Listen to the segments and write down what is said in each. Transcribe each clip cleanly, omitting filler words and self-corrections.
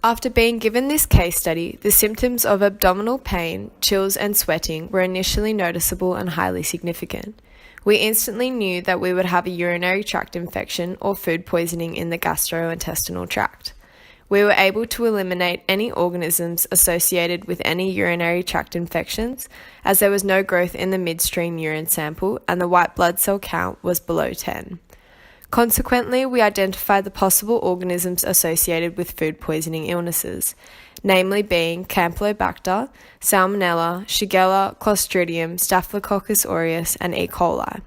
After being given this case study, the symptoms of abdominal pain, chills, and sweating were initially noticeable and highly significant. We instantly knew that we would have a urinary tract infection or food poisoning in the gastrointestinal tract. We were able to eliminate any organisms associated with any urinary tract infections, as there was no growth in the midstream urine sample and the white blood cell count was below 10. Consequently, we identified the possible organisms associated with food poisoning illnesses, namely being Campylobacter, Salmonella, Shigella, Clostridium, Staphylococcus aureus, and E. coli.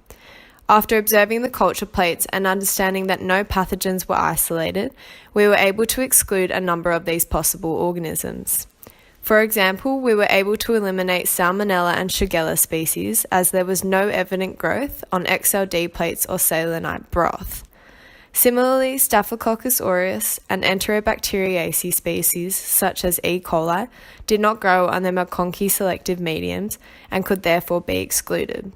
After observing the culture plates and understanding that no pathogens were isolated, we were able to exclude a number of these possible organisms. For example, we were able to eliminate Salmonella and Shigella species as there was no evident growth on XLD plates or selenite broth. Similarly, Staphylococcus aureus and Enterobacteriaceae species such as E. coli did not grow on the McConkey selective mediums and could therefore be excluded.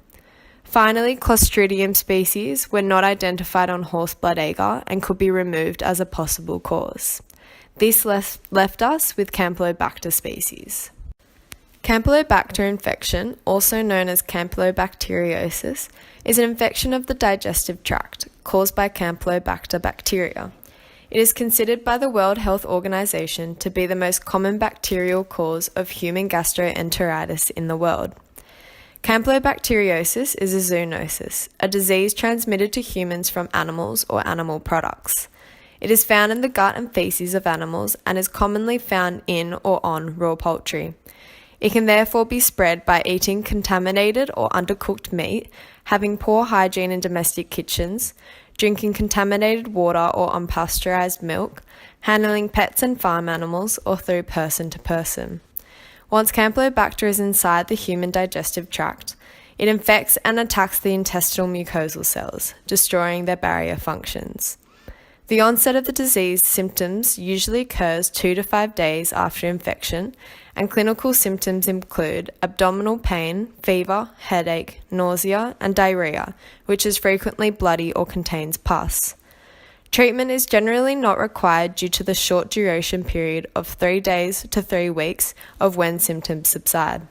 Finally, Clostridium species were not identified on horse blood agar and could be removed as a possible cause. This left us with Campylobacter species. Campylobacter infection, also known as campylobacteriosis, is an infection of the digestive tract caused by Campylobacter bacteria. It is considered by the World Health Organization to be the most common bacterial cause of human gastroenteritis in the world. Campylobacteriosis is a zoonosis, a disease transmitted to humans from animals or animal products. It is found in the gut and feces of animals and is commonly found in or on raw poultry. It can therefore be spread by eating contaminated or undercooked meat, having poor hygiene in domestic kitchens, drinking contaminated water or unpasteurized milk, handling pets and farm animals, or through person to person. Once Campylobacter is inside the human digestive tract, it infects and attacks the intestinal mucosal cells, destroying their barrier functions. The onset of the disease symptoms usually occurs 2 to 5 days after infection, and clinical symptoms include abdominal pain, fever, headache, nausea, and diarrhea, which is frequently bloody or contains pus. Treatment is generally not required due to the short duration period of 3 days to 3 weeks of when symptoms subside.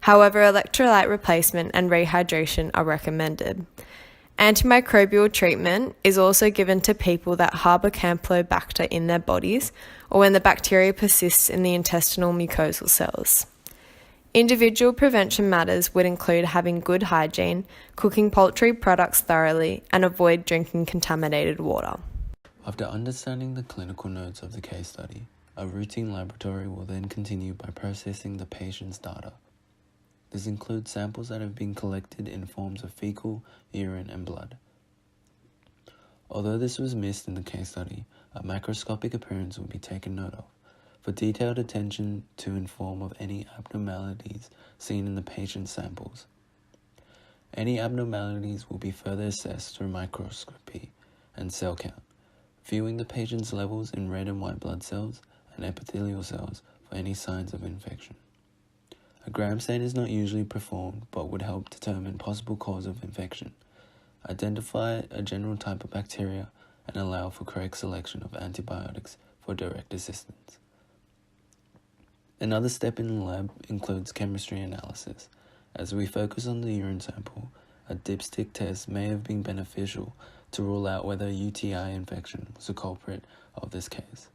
However, electrolyte replacement and rehydration are recommended. Antimicrobial treatment is also given to people that harbour Campylobacter in their bodies or when the bacteria persists in the intestinal mucosal cells. Individual prevention matters would include having good hygiene, cooking poultry products thoroughly, and avoid drinking contaminated water. After understanding the clinical notes of the case study, a routine laboratory will then continue by processing the patient's data. This includes samples that have been collected in forms of fecal, urine, and blood. Although this was missed in the case study, a macroscopic appearance will be taken note of, for detailed attention to inform of any abnormalities seen in the patient's samples. Any abnormalities will be further assessed through microscopy and cell count, viewing the patient's levels in red and white blood cells and epithelial cells for any signs of infection. A gram stain is not usually performed but would help determine possible cause of infection, identify a general type of bacteria, and allow for correct selection of antibiotics for direct assistance. Another step in the lab includes chemistry analysis. As we focus on the urine sample, a dipstick test may have been beneficial to rule out whether UTI infection was the culprit of this case.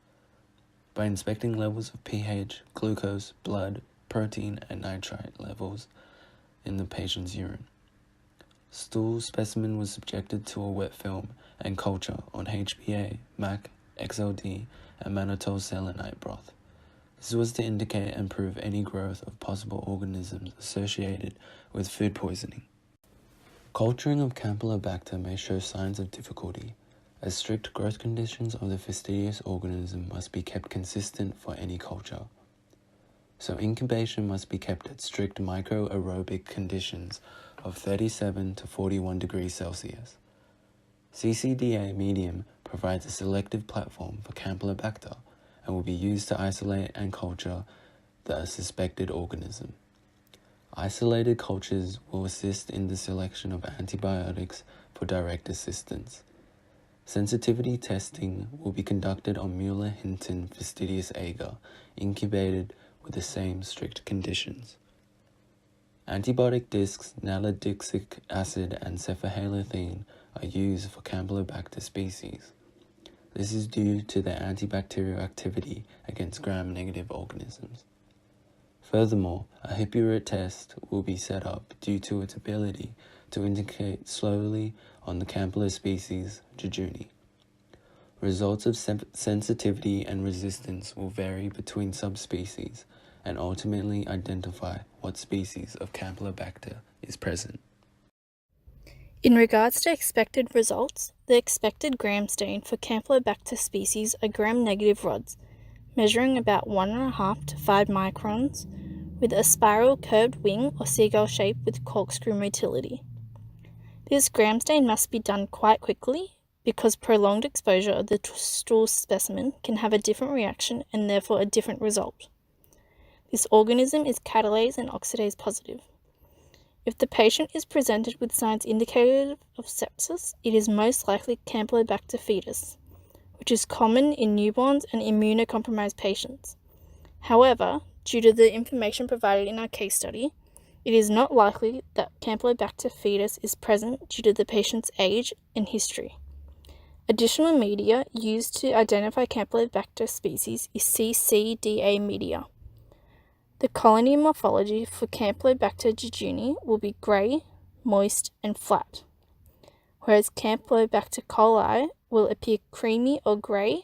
By inspecting levels of pH, glucose, blood, protein, and nitrite levels in the patient's urine. Stool specimen was subjected to a wet film and culture on HbA, MAC, XLD, and mannitol selenite broth. This was to indicate and prove any growth of possible organisms associated with food poisoning. Culturing of Campylobacter may show signs of difficulty, as strict growth conditions of the fastidious organism must be kept consistent for any culture. So incubation must be kept at strict microaerobic conditions of 37 to 41 degrees Celsius. CCDA medium provides a selective platform for Campylobacter and will be used to isolate and culture the suspected organism. Isolated cultures will assist in the selection of antibiotics for direct assistance. Sensitivity testing will be conducted on Mueller-Hinton fastidious agar, incubated with the same strict conditions. Antibiotic discs, nalidixic acid, and cefahalothene are used for Campylobacter species. This is due to their antibacterial activity against gram-negative organisms. Furthermore, a hippurate test will be set up due to its ability to indicate slowly on the Campylo species jejuni. Results of sensitivity and resistance will vary between subspecies and ultimately identify what species of Campylobacter is present. In regards to expected results, the expected gram stain for Campylobacter species are gram-negative rods, measuring about 1.5 to 5 microns, with a spiral curved wing or seagull shape with corkscrew motility. This gram stain must be done quite quickly because prolonged exposure of the stool specimen can have a different reaction and therefore a different result. This organism is catalase and oxidase positive. If the patient is presented with signs indicative of sepsis, it is most likely Campylobacter fetus, which is common in newborns and immunocompromised patients. However, due to the information provided in our case study, it is not likely that Campylobacter fetus is present due to the patient's age and history. Additional media used to identify Campylobacter species is CCDA media. The colony morphology for Campylobacter jejuni will be grey, moist, and flat, whereas Campylobacter coli will appear creamy or grey,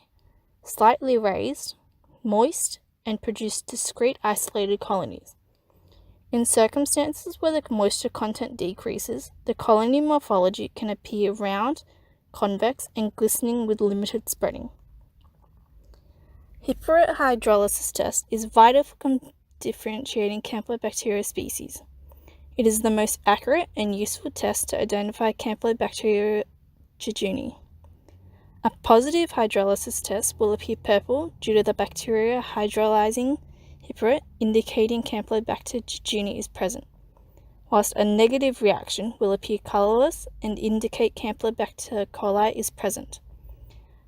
slightly raised, moist, and produce discrete isolated colonies. In circumstances where the moisture content decreases, the colony morphology can appear round, convex, and glistening with limited spreading. Hippurate hydrolysis test is vital for differentiating Campylobacter species. It is the most accurate and useful test to identify Campylobacter jejuni. A positive hydrolysis test will appear purple due to the bacteria hydrolyzing hippurate, indicating Campylobacter jejuni is present, whilst a negative reaction will appear colourless and indicate Campylobacter coli is present.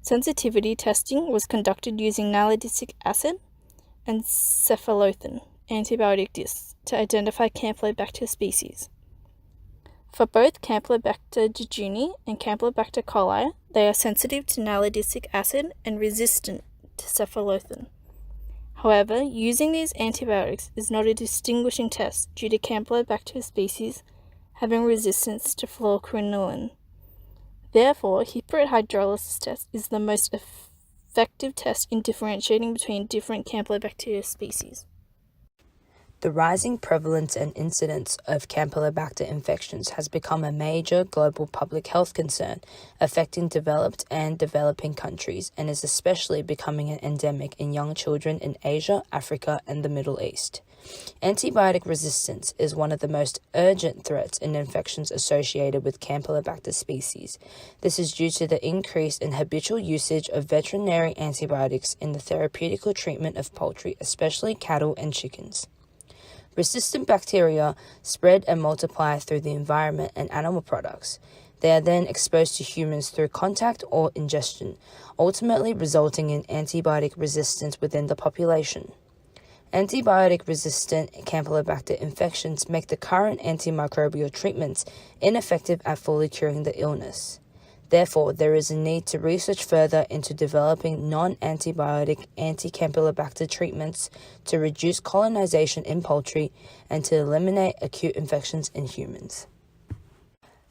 Sensitivity testing was conducted using nalidixic acid and cefalothin antibiotic discs to identify Campylobacter species. For both Campylobacter jejuni and Campylobacter coli, they are sensitive to nalidixic acid and resistant to cefalothin. However, using these antibiotics is not a distinguishing test due to Campylobacter species having resistance to fluoroquinolone. Therefore, hippurate hydrolysis test is the most effective test in differentiating between different Campylobacter species. The rising prevalence and incidence of Campylobacter infections has become a major global public health concern, affecting developed and developing countries, and is especially becoming an endemic in young children in Asia, Africa, and the Middle East. Antibiotic resistance is one of the most urgent threats in infections associated with Campylobacter species. This is due to the increase in habitual usage of veterinary antibiotics in the therapeutical treatment of poultry, especially cattle and chickens. Resistant bacteria spread and multiply through the environment and animal products. They are then exposed to humans through contact or ingestion, ultimately resulting in antibiotic resistance within the population. Antibiotic-resistant Campylobacter infections make the current antimicrobial treatments ineffective at fully curing the illness. Therefore, there is a need to research further into developing non-antibiotic anti-Campylobacter treatments to reduce colonization in poultry and to eliminate acute infections in humans.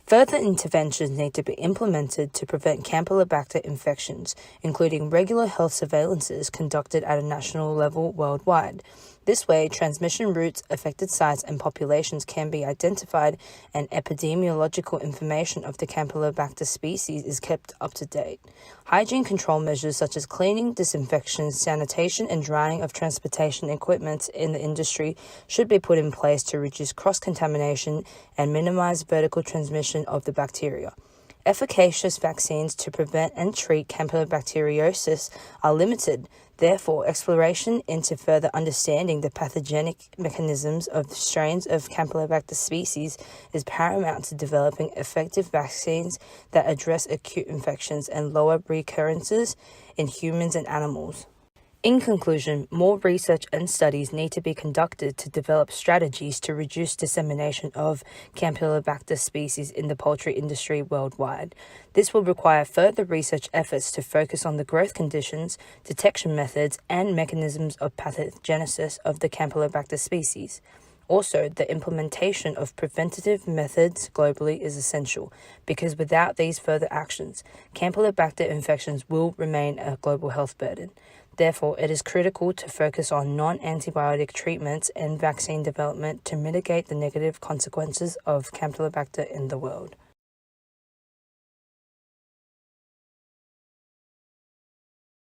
Further interventions need to be implemented to prevent Campylobacter infections, including regular health surveillances conducted at a national level worldwide. This way, transmission routes, affected sites, and populations can be identified, and epidemiological information of the Campylobacter species is kept up to date. Hygiene control measures such as cleaning, disinfection, sanitation, and drying of transportation equipment in the industry should be put in place to reduce cross-contamination and minimize vertical transmission of the bacteria. Efficacious vaccines to prevent and treat campylobacteriosis are limited. Therefore, exploration into further understanding the pathogenic mechanisms of strains of Campylobacter species is paramount to developing effective vaccines that address acute infections and lower recurrences in humans and animals. In conclusion, more research and studies need to be conducted to develop strategies to reduce dissemination of Campylobacter species in the poultry industry worldwide. This will require further research efforts to focus on the growth conditions, detection methods, and mechanisms of pathogenesis of the Campylobacter species. Also, the implementation of preventative methods globally is essential, because without these further actions, Campylobacter infections will remain a global health burden. Therefore, it is critical to focus on non-antibiotic treatments and vaccine development to mitigate the negative consequences of Campylobacter in the world.